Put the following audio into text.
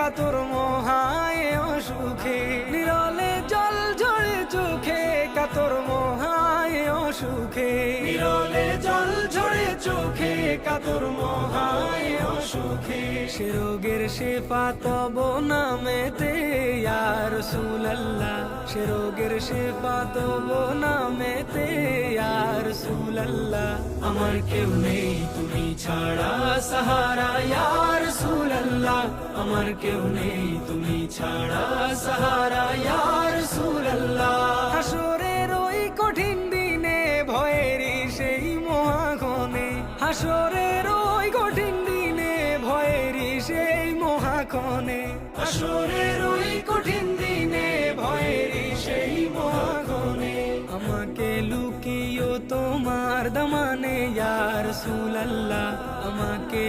কাতর মহায় অসুখে, নিরলে জল ঝরে চোখে কাতর মহায় অসুখে, নিরলে জল ঝরে চোখে কাতর মহায় অসুখে। সে রোগের শেফা তব নামেতে ইয়া রাসূলুল্লাহ, সে রোগের শেফা তব নামেতে ইয়া রাসূলুল্লাহ। আমার কেউ নেই তুমি ছাড়া সাহারা ইয়া রাসূলুল্লাহ, আমার কেউ নেই তুমি ছাড়া সাহারা ইয়া রাসূলুল্লাহ। হাসরের ওই কঠিন দিনে ভয়েরই সেই মহাক্ষণে, হাসরের ওই কঠিন দিনে ভয়েরই সেই মহাক্ষণে, হাসরের ওই কঠিন দিনে ভয়েরই সেই মহাক্ষণে। আমাকে লুকিও তোমার দামানে ইয়া রাসূলুল্লাহ, আমাকে